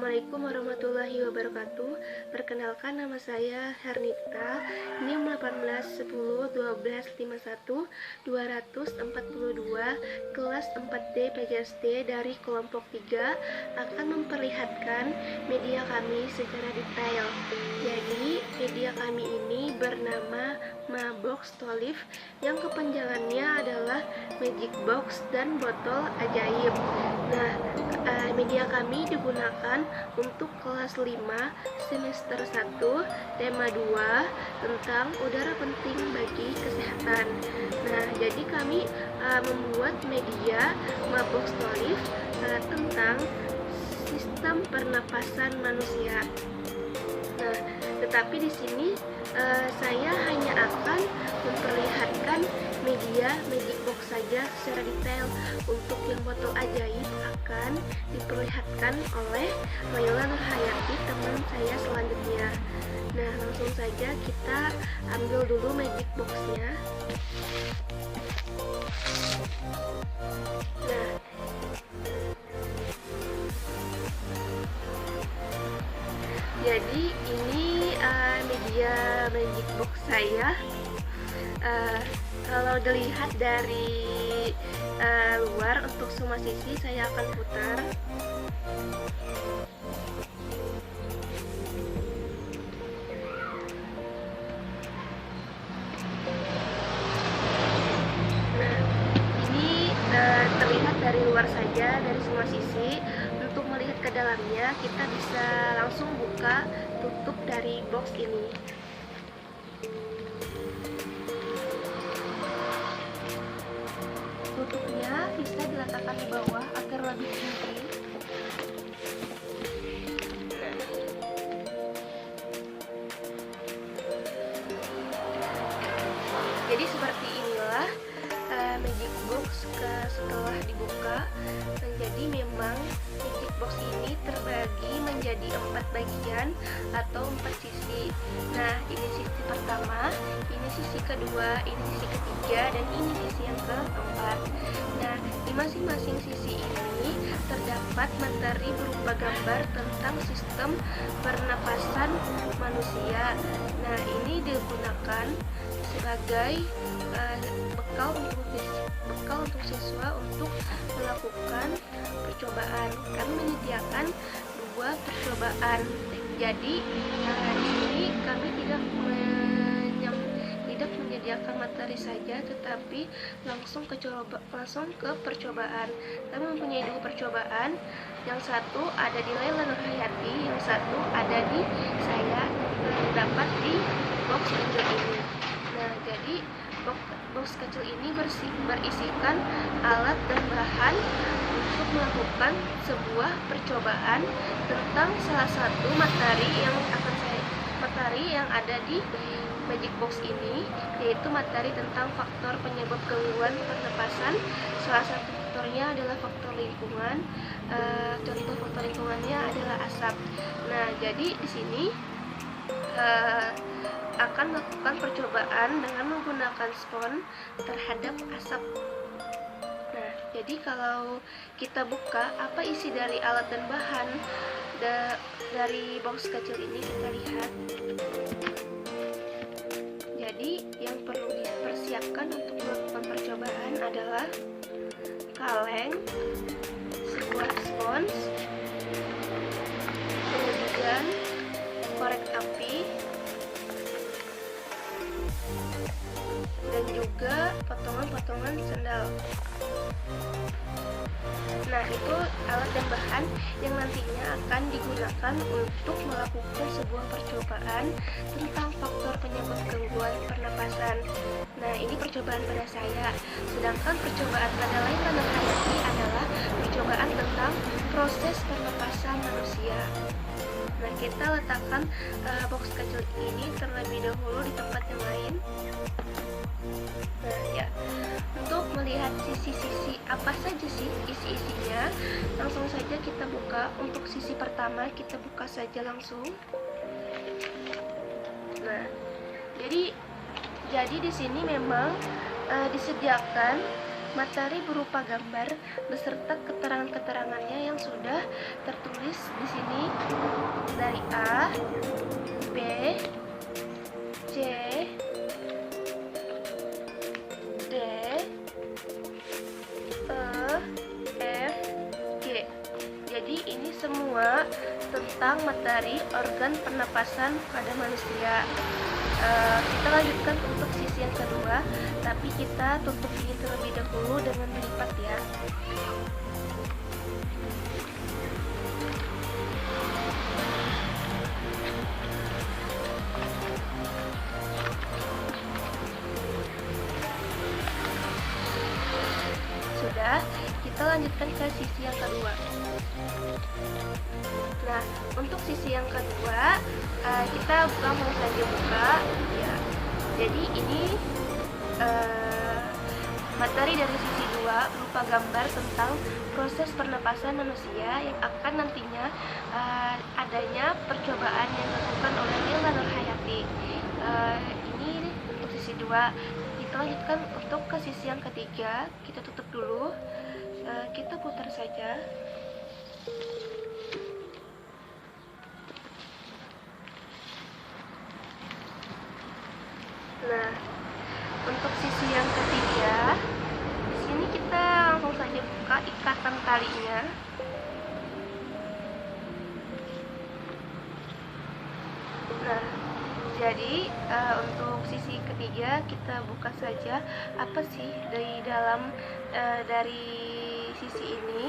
Assalamualaikum warahmatullahi wabarakatuh. Perkenalkan, nama saya Hernita, NIM 18101251 242, kelas 4D PJSD dari kelompok 3, akan memperlihatkan media kami secara detail. Jadi, media kami ini bernama Mabox Tolif, yang kepanjangannya adalah Magic Box dan Botol Ajaib. Nah, media kami digunakan untuk kelas 5 semester 1 tema 2 tentang udara penting bagi kesehatan. Nah, jadi kami membuat media Mabox Tolif tentang sistem pernapasan manusia. Nah, tetapi di sini saya hanya akan memperlihatkan media Magic Box saja secara detail. Untuk yang botol ajaib akan diperlihatkan oleh Laila Nurhayati, teman saya selanjutnya. Nah, langsung saja kita ambil dulu Magic Box-nya. Nah, jadi ini media Magic Box saya. Kalau dilihat dari luar, untuk semua sisi saya akan putar. Nah, ini terlihat dari luar saja, dari semua sisi. Untuk melihat ke dalamnya, kita bisa langsung buka tutup dari box ini. Tutupnya bisa diletakkan di bawah agar lebih tinggi. Jadi seperti inilah Magic Box setelah dibuka. Jadi memang Magic Box ini terbagi menjadi 4 bagian atau 4 sisi. Nah, ini sisi pertama, ini sisi kedua, ini sisi ketiga, dan ini sisi yang keempat. Nah, di masing-masing sisi ini terdapat materi berupa gambar tentang sistem pernapasan manusia. Nah, ini digunakan sebagai bekal untuk siswa untuk melakukan percobaan. Kami menyediakan 2 percobaan. Jadi di sini kami tidak menyediakan materi saja, tetapi langsung ke percobaan. Kami mempunyai 2 percobaan. Yang satu ada di Laila Nurhayati, yang satu ada di saya, dapat di box kecil ini. Nah, jadi box kecil ini berisikan alat dan bahan untuk melakukan sebuah percobaan tentang salah satu materi yang ada di Magic Box ini, yaitu materi tentang faktor penyebab gangguan pernapasan. Salah satu faktornya adalah faktor lingkungan. Contoh faktor lingkungannya adalah asap. Nah, jadi di sini akan melakukan percobaan dengan menggunakan spons terhadap asap. Nah, jadi kalau kita buka apa isi dari alat dan bahan dari box kecil ini, kita lihat. Jadi yang perlu dipersiapkan untuk melakukan percobaan adalah kaleng, sebuah spons, kemudian korek api, dan juga potongan-potongan sendal. Nah, itu alat dan bahan yang nantinya akan digunakan untuk melakukan sebuah percobaan tentang faktor penyebab gangguan pernapasan. Nah, ini percobaan pada saya. Sedangkan percobaan pada Laila Nurhayati adalah percobaan tentang proses pernapasan manusia. Nah, kita letakkan box kecil ini terlebih dahulu di tempat yang lain. Nah, ya, untuk melihat sisi-sisi apa saja sih isi-isinya, langsung saja kita buka. Untuk sisi pertama kita buka saja langsung. Nah, jadi di sini memang disediakan materi berupa gambar beserta keterangan-keterangannya yang sudah tertulis di sini A, B, C, D, E, F, G. Jadi ini semua tentang materi organ pernapasan pada manusia. Kita lanjutkan untuk sisi yang kedua, tapi kita tutup ini terlebih dahulu dengan melipat ya. Sudah, kita lanjutkan ke sisi yang kedua. Nah, untuk sisi yang kedua, kita langsung saja buka ya. Jadi ini materi dari sisi 2 berupa gambar tentang proses pernapasan manusia yang akan nantinya adanya percobaan yang dilakukan oleh Nila Nurhayati. Ini untuk sisi 2. Kita lanjutkan untuk ke sisi yang ketiga. Kita tutup dulu, kita putar saja. Nah, untuk sisi yang ketiga, di sini kita langsung saja buka ikatan talinya. Nah, jadi untuk sisi ketiga kita buka saja apa sih dari dalam dari sisi ini.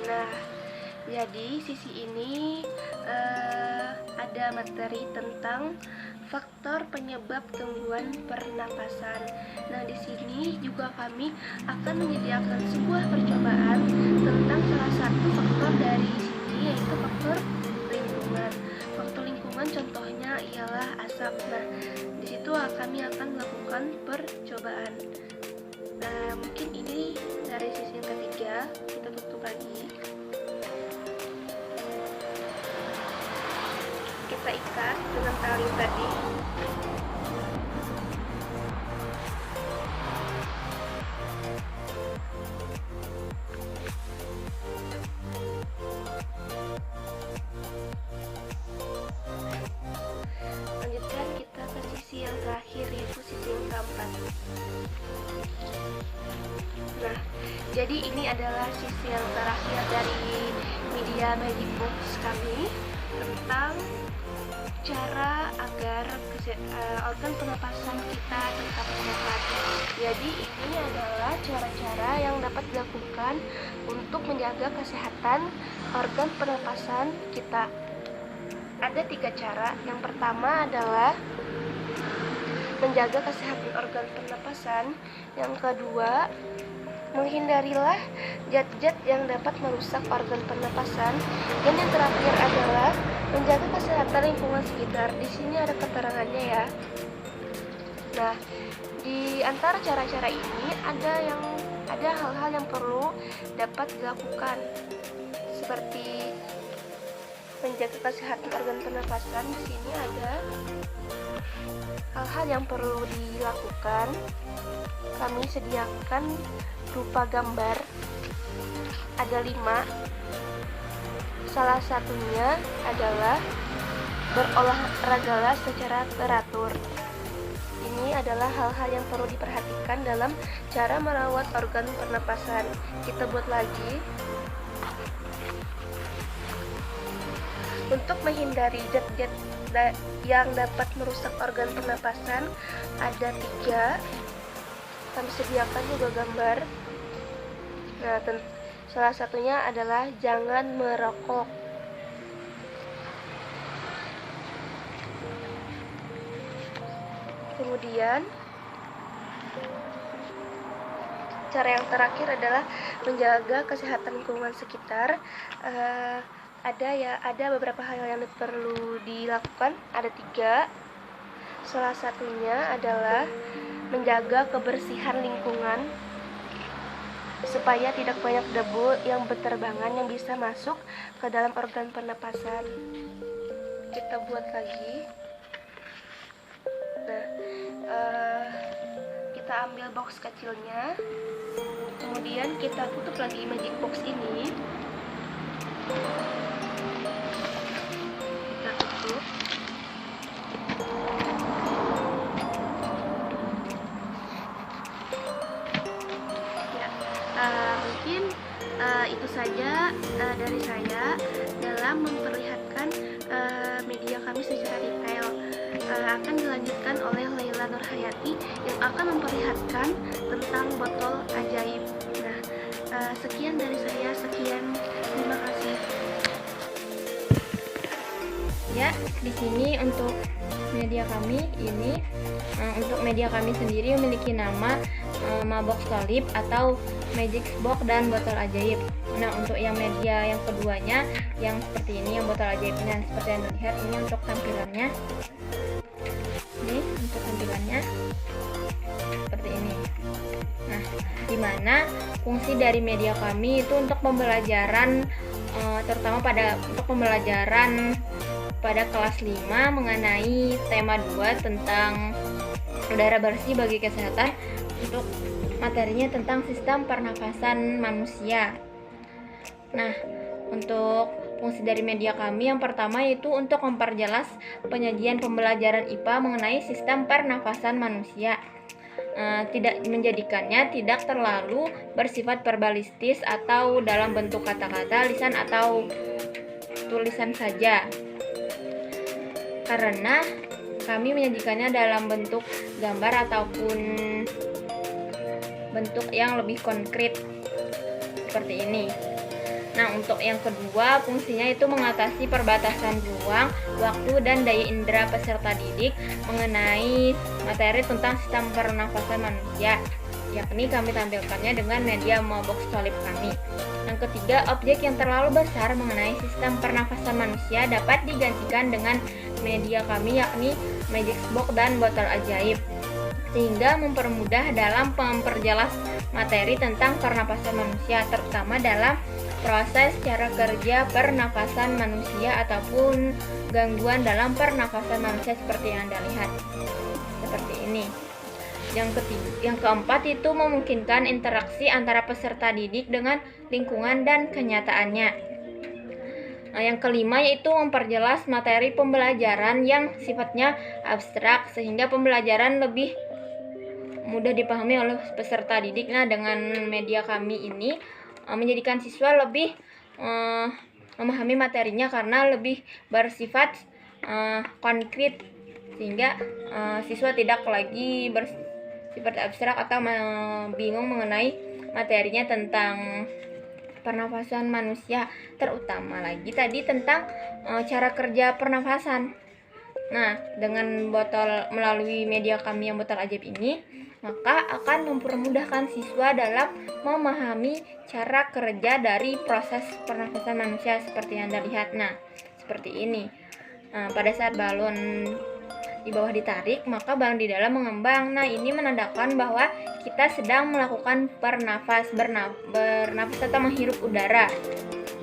Nah, jadi sisi ini ada materi tentang faktor penyebab gangguan pernapasan. Nah, di sini juga kami akan menyediakan sebuah percobaan tentang salah satu faktor dari sini, yaitu faktor lingkungan. Faktor lingkungan contohnya ialah asap. Nah, di situ kami akan melakukan percobaan. Nah, mungkin ini dari sisi yang ketiga. Kita tutup lagi. Kita ikat dengan tali tadi. Lanjutkan kita ke sisi yang terakhir, yaitu sisi yang keempat. Nah, jadi ini adalah sisi yang terakhir dari media Magic Box kami tentang cara agar organ pernapasan kita tetap sehat. Jadi ini adalah cara-cara yang dapat dilakukan untuk menjaga kesehatan organ pernapasan kita. Ada 3 cara. Yang pertama adalah menjaga kesehatan organ pernapasan. Yang kedua, menghindarilah zat-zat yang dapat merusak organ pernapasan. Dan yang terakhir adalah menjaga kesehatan lingkungan sekitar. Di sini ada keterangannya ya. Nah, di antara cara-cara ini ada hal-hal yang perlu dapat dilakukan, seperti menjaga kesehatan organ pernapasan. Di sini ada hal-hal yang perlu dilakukan. Kami sediakan berupa gambar, ada 5. Salah satunya adalah berolahragalah secara teratur. Ini adalah hal-hal yang perlu diperhatikan dalam cara merawat organ pernapasan. Kita buat lagi. Untuk menghindari zat-zat yang dapat merusak organ pernapasan, ada 3. Kami sediakan juga gambar. Nah, salah satunya adalah jangan merokok. Kemudian cara yang terakhir adalah menjaga kesehatan lingkungan sekitar. Ada beberapa hal yang perlu dilakukan. Ada 3. Salah satunya adalah menjaga kebersihan lingkungan supaya tidak banyak debu yang berterbangan yang bisa masuk ke dalam organ pernapasan. Kita buat lagi. Nah, kita ambil box kecilnya, kemudian kita tutup lagi magic box ini. kita memperlihatkan media kami secara detail. Akan dilanjutkan oleh Laila Nurhayati yang akan memperlihatkan tentang botol ajaib. Nah, sekian dari saya, terima kasih. Ya, di sini untuk media kami ini, untuk media kami sendiri memiliki nama Mabox Solip atau Magic Box dan botol ajaib. Nah, untuk yang media yang keduanya yang seperti ini, yang botol ajaibnya seperti yang dilihat, ini untuk tampilannya. Ini untuk tampilannya seperti ini. Nah, dimana fungsi dari media kami itu untuk pembelajaran, terutama untuk pembelajaran pada kelas 5 mengenai tema 2 tentang udara bersih bagi kesehatan, untuk materinya tentang sistem pernafasan manusia. Nah, untuk fungsi dari media kami yang pertama yaitu untuk memperjelas penyajian pembelajaran IPA mengenai sistem pernafasan manusia. Tidak menjadikannya tidak terlalu bersifat verbalistis atau dalam bentuk kata-kata, lisan atau tulisan saja, karena kami menyajikannya dalam bentuk gambar ataupun bentuk yang lebih konkret seperti ini. Nah, untuk yang kedua fungsinya itu mengatasi perbatasan ruang, waktu, dan daya indera peserta didik mengenai materi tentang sistem pernafasan manusia, yakni kami tampilkannya dengan media Mabox Solip kami. Yang ketiga, objek yang terlalu besar mengenai sistem pernafasan manusia dapat digantikan dengan media kami, yakni Magic Box dan botol ajaib, sehingga mempermudah dalam memperjelas materi tentang pernapasan manusia, terutama dalam proses cara kerja pernapasan manusia ataupun gangguan dalam pernapasan manusia seperti yang Anda lihat seperti ini. Yang keempat itu memungkinkan interaksi antara peserta didik dengan lingkungan dan kenyataannya. Nah, yang kelima yaitu memperjelas materi pembelajaran yang sifatnya abstrak sehingga pembelajaran lebih mudah dipahami oleh peserta didik. Nah, dengan media kami ini menjadikan siswa lebih memahami materinya karena lebih bersifat konkret, sehingga siswa tidak lagi bersifat abstrak atau bingung mengenai materinya tentang pernafasan manusia, terutama lagi tadi tentang cara kerja pernafasan. Nah, dengan melalui media kami yang botol ajaib ini, maka akan mempermudahkan siswa dalam memahami cara kerja dari proses pernafasan manusia seperti yang Anda lihat. Nah, seperti ini. Pada saat balon di bawah ditarik, maka balon di dalam mengembang. Nah, ini menandakan bahwa kita sedang melakukan bernafas atau menghirup udara.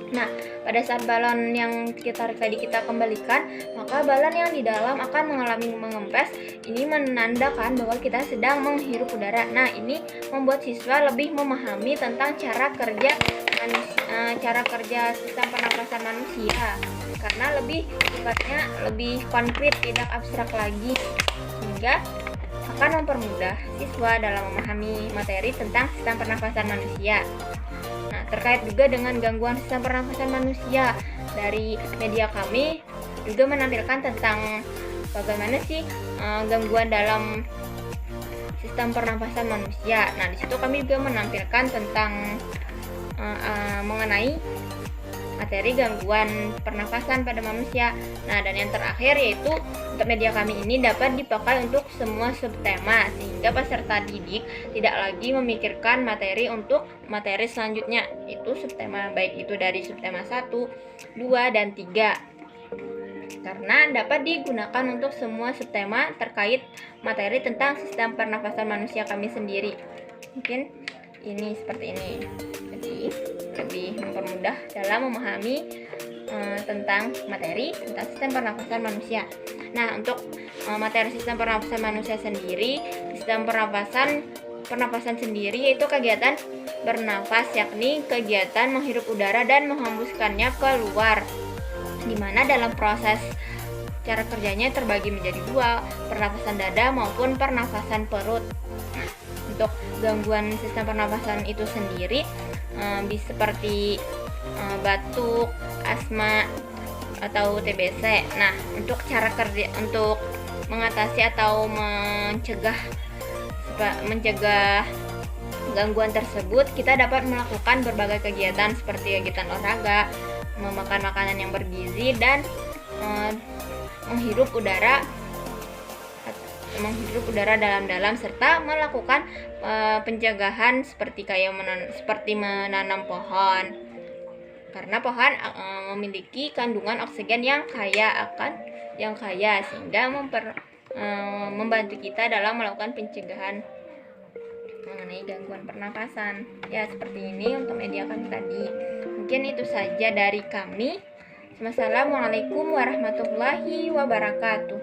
Nah, pada saat balon yang kita tarik tadi kita kembalikan, maka balon yang di dalam akan mengalami mengempes. Ini menandakan bahwa kita sedang menghirup udara. Nah, ini membuat siswa lebih memahami tentang cara kerja sistem pernapasan manusia, karena sifatnya lebih konkret, tidak abstrak lagi, sehingga akan mempermudah siswa dalam memahami materi tentang sistem pernapasan manusia. Nah, terkait juga dengan gangguan sistem pernafasan manusia, dari media kami juga menampilkan tentang bagaimana sih gangguan dalam sistem pernafasan manusia. Nah, di situ kami juga menampilkan tentang mengenai materi gangguan pernafasan pada manusia. Nah, dan yang terakhir yaitu untuk media kami ini dapat dipakai untuk semua subtema, sehingga peserta didik tidak lagi memikirkan materi untuk materi selanjutnya, itu subtema, baik itu dari subtema 1, 2, dan 3, karena dapat digunakan untuk semua subtema terkait materi tentang sistem pernafasan manusia kami sendiri. Mungkin ini seperti ini, jadi lebih mempermudah dalam memahami tentang materi tentang sistem pernafasan manusia. Nah, untuk materi sistem pernafasan manusia sendiri, sistem pernafasan sendiri yaitu kegiatan bernafas, yakni kegiatan menghirup udara dan menghembuskannya keluar, di mana dalam proses cara kerjanya terbagi menjadi dua, pernafasan dada maupun pernafasan perut. Nah, untuk gangguan sistem pernafasan itu sendiri bisa seperti batuk, asma, atau TBC. Nah, untuk cara kerja untuk mengatasi atau mencegah gangguan tersebut, kita dapat melakukan berbagai kegiatan seperti kegiatan olahraga, memakan makanan yang bergizi, dan menghirup udara dalam-dalam, serta melakukan pencegahan seperti menanam pohon, karena pohon memiliki kandungan oksigen yang kaya sehingga membantu kita dalam melakukan pencegahan mengenai gangguan pernapasan. Ya, seperti ini untuk media kami tadi. Mungkin itu saja dari kami. Wassalamualaikum warahmatullahi wabarakatuh.